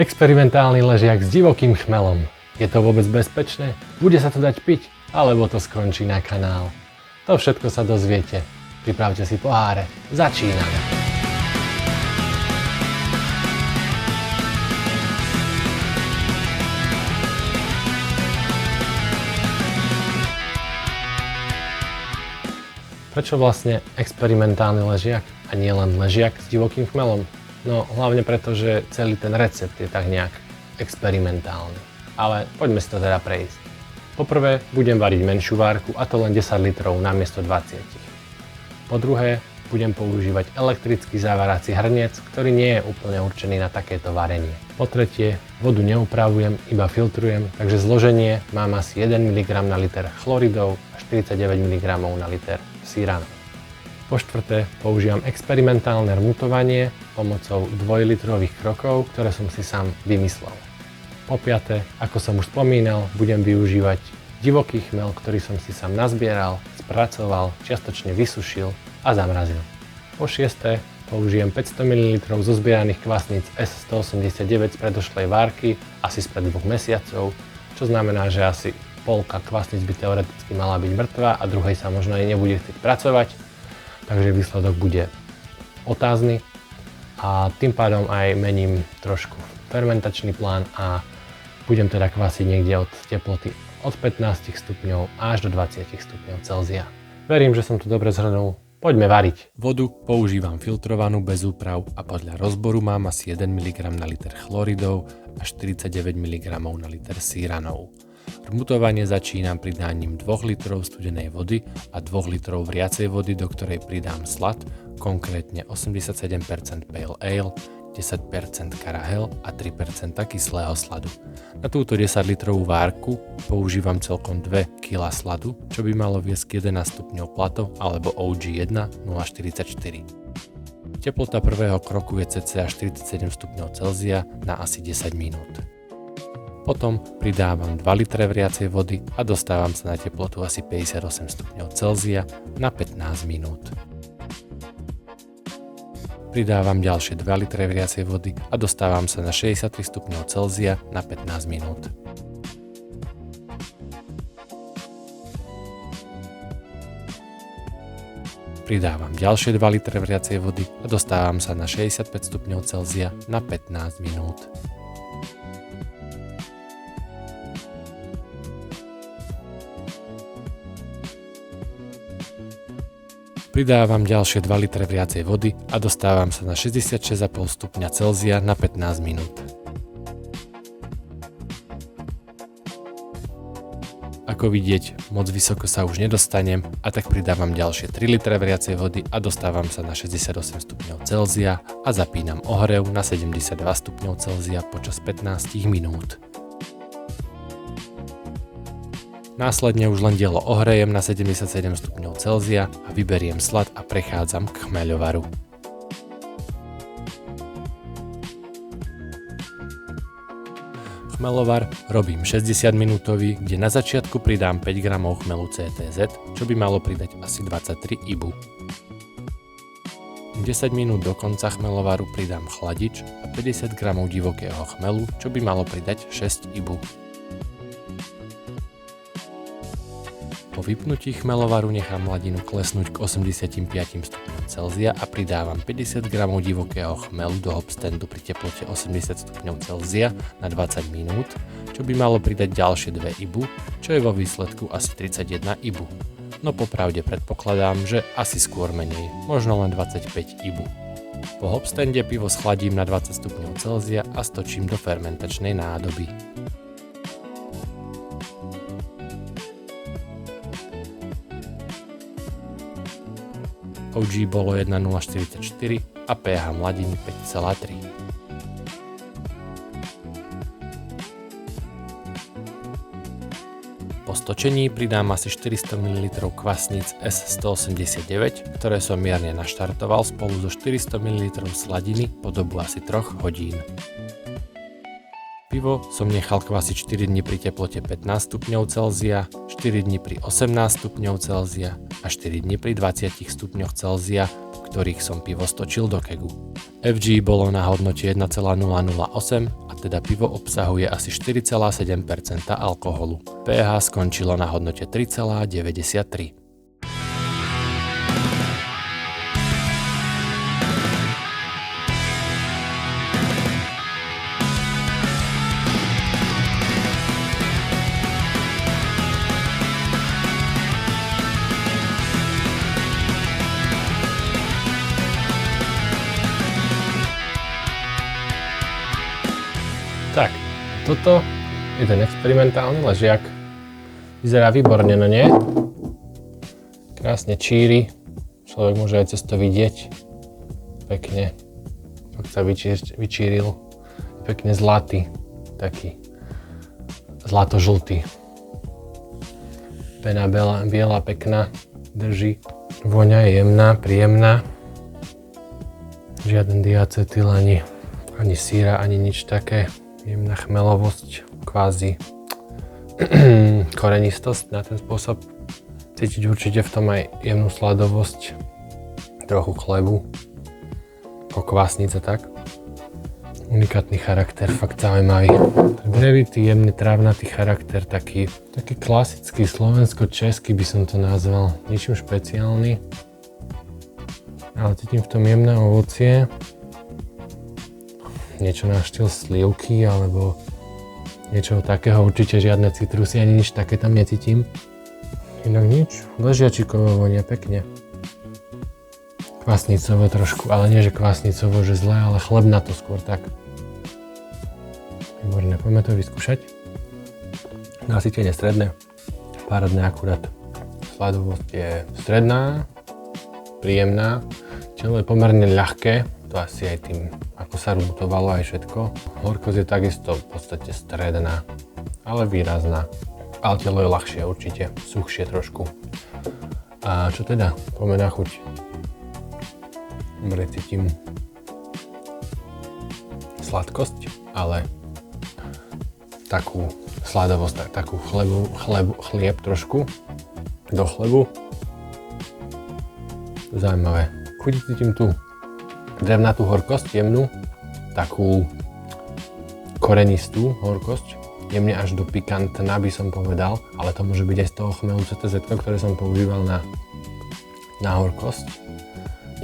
Experimentálny ležiak s divokým chmelom. Je to vôbec bezpečné? Bude sa to dať piť? Alebo to skončí na kanál? To všetko sa dozviete. Pripravte si poháre. Začíname. Prečo vlastne experimentálny ležiak a nie len ležiak s divokým chmelom? No hlavne preto, že celý ten recept je tak nejak experimentálny. Ale poďme si to teda prejsť. Poprvé budem variť menšiu várku, a to len 10 litrov namiesto 20. Po druhé budem používať elektrický zavarací hrniec, ktorý nie je úplne určený na takéto varenie. Po tretie vodu neupravujem, iba filtrujem, takže zloženie mám asi 1 mg na liter chloridov a 49 mg na liter síranov. Po štvrté používam experimentálne rmutovanie pomocou 2-litrových krokov, ktoré som si sám vymyslel. Po piaté, ako som už spomínal, budem využívať divoký chmel, ktorý som si sám nazbieral, spracoval, čiastočne vysušil a zamrazil. Po šiesté použijem 500 ml zozbieraných kvasníc S189 z predošlej várky, asi spred 2 mesiacov, čo znamená, že asi polka kvasníc by teoreticky mala byť mŕtva a druhej sa možno aj nebude chcieť pracovať, takže výsledok bude otázny a tým pádom aj mením trošku fermentačný plán a budem teda kvasiť niekde od teploty od 15 stupňov až do 20 stupňov Celzia. Verím, že som to dobre zhrnul. Poďme variť. Vodu používam filtrovanú bez úprav a podľa rozboru mám asi 1 mg na liter chloridov a 49 mg na liter síranov. Rmutovanie začínam pridaním 2 litrov studenej vody a 2 litrov vriacej vody, do ktorej pridám slad, konkrétne 87% Pale Ale, 10% Karahel a 3% kyslého sladu. Na túto 10 litrovú várku používam celkom 2 kg sladu, čo by malo viesť k 11 stupňov Plato alebo OG1 0,44. Teplota prvého kroku je cca 47 stupňov Celzia na asi 10 minút. Potom pridávam 2 litre vriacej vody a dostávam sa na teplotu asi 58 stupňov Celzia na 15 minút. Pridávam ďalšie 2 litre vriacej vody a dostávam sa na 63 stupňov Celzia na 15 minút. Pridávam ďalšie 2 litre vriacej vody a dostávam sa na 65 stupňov Celzia na 15 minút. Pridávam ďalšie 2 litre vriacej vody a dostávam sa na 66,5 stupňa Celzia na 15 minút. Ako vidieť, moc vysoko sa už nedostanem a tak pridávam ďalšie 3 litre vriacej vody a dostávam sa na 68 stupňov Celzia a zapínam ohrev na 72 stupňov Celzia počas 15 minút. Následne už len dielo ohrejem na 77 stupňov Celzia a vyberiem slad a prechádzam k chmeľovaru. Chmeľovar robím 60 minútový, kde na začiatku pridám 5 g chmelu CTZ, čo by malo pridať asi 23 IBU. 10 minút do konca chmeľovaru pridám chladič a 50 g divokého chmelu, čo by malo pridať 6 IBU. Po vypnutí chmeľovaru nechám hladinu klesnúť k 85 stupňom Celzia a pridávam 50 g divokého chmelu do hopstandu pri teplote 80 stupňov Celzia na 20 minút, čo by malo pridať ďalšie 2 IBU, čo je vo výsledku asi 31 IBU. No popravde predpokladám, že asi skôr menej, možno len 25 IBU. Po hopstande pivo schladím na 20 stupňov Celzia a stočím do fermentačnej nádoby. OG bolo 1,044 a pH mladiny 5,3. Po stočení pridám asi 400 ml kvasníc S189, ktoré som mierne naštartoval spolu so 400 ml sladiny po dobu asi 3 hodín. Pivo som nechal kvasiť 4 dní pri teplote 15 stupňov Celzia, 4 dní pri 18 stupňov Celzia a 4 dní pri 20 stupňoch Celzia, v ktorých som pivo stočil do kegu. FG bolo na hodnote 1,008 a teda pivo obsahuje asi 4,7% alkoholu. pH skončilo na hodnote 3,93. Tak, toto je ten experimentálny ležiak. Vyzerá výborne, no nie? Krásne číri. Človek môže aj cez to vidieť. Pekne. Fakt sa vyčíril. Pekne zlatý. Taký zlato-žltý. Pena biela, pekná. Drží. Vôňa je jemná, príjemná. Žiaden diacetyl, ani síra, ani nič také. Jemná chmelovosť, kvázi korenistosť na ten spôsob. Cítiť určite v tom aj jemnú sladovosť, trochu chlebu, okvásnice tak. Unikátny charakter, fakt zaujímavý. Drevitý, jemný, trávnatý charakter, taký klasický slovensko-český by som to nazval. Ničím špeciálny, ale cítim v tom jemné ovocie. Niečo na štýl slivky alebo niečo takého, určite žiadne citrusy, ani nič také tam necítim. Inak nič, ležiačikovo vonia pekne. Kvasnicovo trošku, ale nie že kvasnicovo, že zlé, ale chlebná to skôr tak. Výborné, poďme to vyskúšať. Nasýtenie stredné, parádne akurát. Sladovosť je stredná, príjemná, telo je pomerne ľahké, to asi aj tým, ako sa rutovalo aj všetko. Horkosť je takisto v podstate stredná, ale výrazná. Ale telo je ľahšie určite, suchšie trošku. A čo teda? Poďme na chuť. Dobre, cítim sladkosť, ale takú sladovosť, takú chlieb trošku do chlebu. Zaujímavé. Chuť cítim tu drevnatú horkosť, jemnú, takú korenistú horkosť, jemne až do pikantná by som povedal, ale to môže byť aj z toho chmelu CTZ, ktoré som používal na horkosť.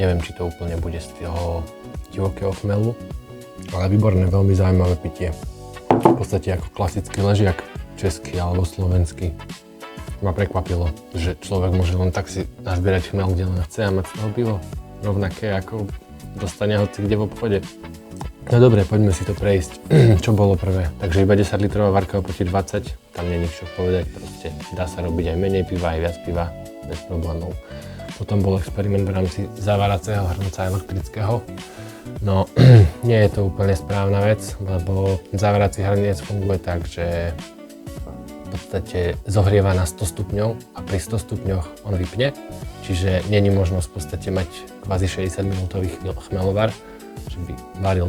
Neviem, či to úplne bude z toho divokého chmelu, ale výborné, veľmi zaujímavé pitie. V podstate ako klasický ležiak, český alebo slovenský. Ma prekvapilo, že človek môže len tak si nazbierať chmel, kde len chce a mať z toho pivo rovnaké ako dostane hoci kde v obchode. No dobre, poďme si to prejsť. Čo bolo prvé? Takže iba 10 litrová varka oproti 20, tam nie je čo povedať, proste dá sa robiť aj menej piva, aj viac piva, bez problémov. Potom bol experiment v rámci zaváracieho hrnca elektrického. No, nie je to úplne správna vec, lebo zavárací hrniec funguje tak, že v podstate zohrieva na 100 stupňov a pri 100 stupňoch on vypne. Čiže není možnosť v podstate mať kvázi 60 minútový chmelovar, že by varil,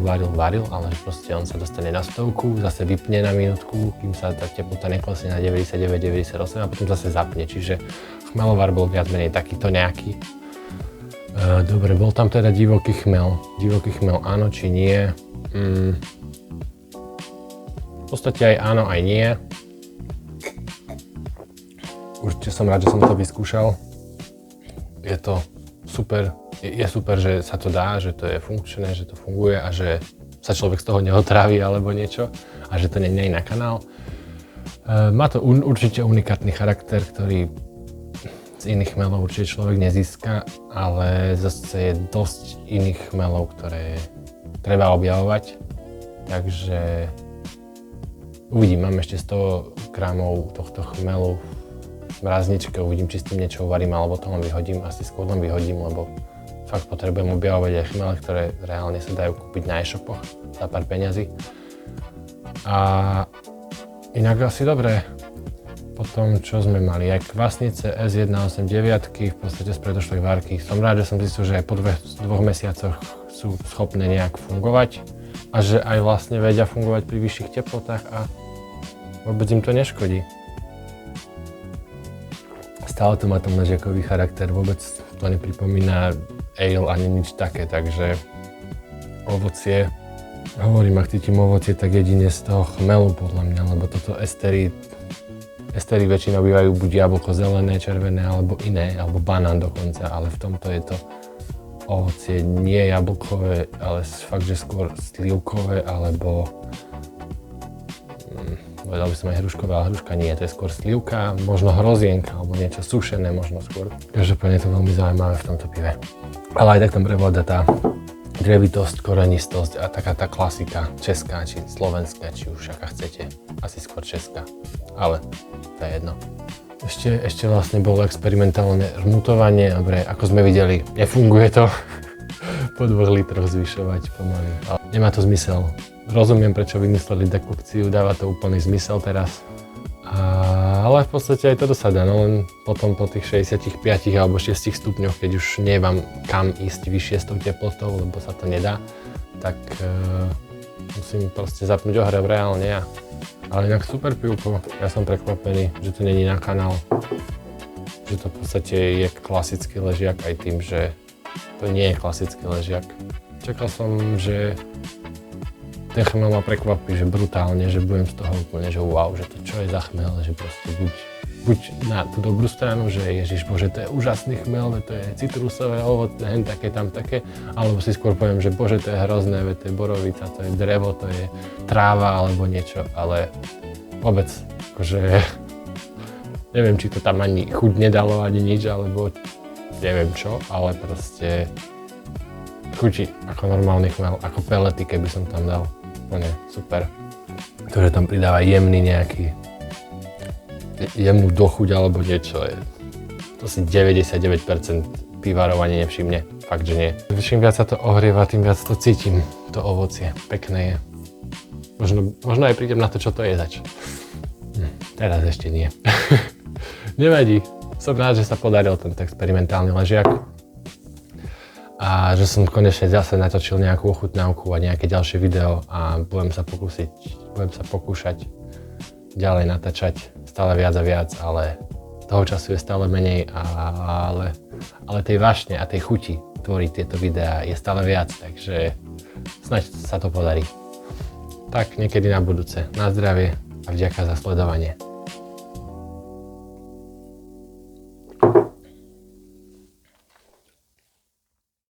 ale proste on sa dostane na stovku, zase vypne na minútku, kým sa tá teplota neklesne na 99-98 a potom zase zapne. Čiže chmelovar bol viac menej takýto nejaký. Dobre, bol tam teda divoký chmel. Divoký chmel áno či nie? V podstate aj áno, aj nie. Určite som rád, že som to vyskúšal. Je to super, je super, že sa to dá, že to je funkčné, že to funguje a že sa človek z toho neotrávi alebo niečo a že to nie je na kanál. Má to určite unikátny charakter, ktorý z iných chmelov určite človek nezíska, ale zase je dosť iných chmelov, ktoré treba objavovať. Takže uvidím, mám ešte 100 gramov tohto chmelu v mrazničke, uvidím, či s tým niečo uvarím, alebo to len vyhodím, asi skôr len vyhodím, lebo fakt potrebujem objavovať aj chmele, ktoré reálne sa dajú kúpiť na e-shopoch za pár peňazí. A inak asi dobre. Potom, čo sme mali, aj kvasnice S189, v podstate z predošlej várky. Som rád, že som zistil, že aj po dvoch mesiacoch sú schopné nejak fungovať a že aj vlastne vedia fungovať pri vyšších teplotách a vôbec im to neškodí. Stále to má ten ležiakový charakter, vôbec to nepripomína ale ani nič také, takže ovocie Hovorím, ak cítim ovocie, tak jedine z toho chmelu podľa mňa, lebo toto estery väčšinou bývajú buď jablko zelené, červené, alebo iné, alebo banán dokonca, ale v tomto je to ovocie nie jablkové, ale fakt, že skôr slivkové, alebo povedal by som aj hruškové, ale hruška nie, to je skôr slivka, možno hrozienka, alebo niečo sušené možno skôr. Každopádne je to veľmi zaujímavé v tomto pive. Ale aj tak tam prevláda tá drevitosť, korenistosť a taká tá klasika česká, či slovenská, či už aká chcete. Asi skôr česká, ale to je jedno. Ešte vlastne bolo experimentálne rmutovanie, dobre, ako sme videli, nefunguje to po 2 litroch zvyšovať pomaly. Ale nemá to zmysel. Rozumiem, prečo vymysleli dekokciu, dáva to úplný zmysel teraz. Ale v podstate aj toto sa dá, no len potom po tých 65 alebo 6 stupňoch, keď už nemám kam ísť vyššie s tou teplotou, lebo sa to nedá, tak musím proste zapnúť ohrev reálne. Ale inak super pivko, ja som prekvapený, že to není na kanál. Že to v podstate je klasický ležiak aj tým, že to nie je klasický ležiak. Čakal som, že ten chmel ma prekvapí, že brutálne, že budem z toho úplne, že wow, že to čo je za chmel, že proste buď na tú dobrú stranu, že Ježišbože, to je úžasný chmel, to je citrusové ovoce, hen také, tam také, alebo si skôr poviem, že bože, to je hrozné, to je borovica, to je drevo, to je tráva alebo niečo, ale vôbec, akože neviem, či to tam ani chuť nedalo, ani nič, alebo neviem čo, ale proste chutí ako normálny chmel, ako pelety, keby som tam dal. Úplne super. To, že tam pridáva jemnú dochuť alebo niečo, to si 99% pivarov ani nevšimne. Fakt, že nie. Čím viac sa to ohrieva, tým viac to cítim, to ovocie. Pekné je. Možno aj prídem na to, čo to je zač. Teraz ešte nie. Nevadí. Som rád, že sa podaril tento experimentálny ležiak. A že som konečne zase natočil nejakú ochutnávku a nejaké ďalšie video a budem sa pokúšať ďalej natáčať stále viac a viac, ale toho času je stále menej, ale tej vášne a tej chuti tvoriť tieto videá je stále viac, takže snáď sa to podarí. Tak niekedy na budúce. Na zdravie a vďaka za sledovanie.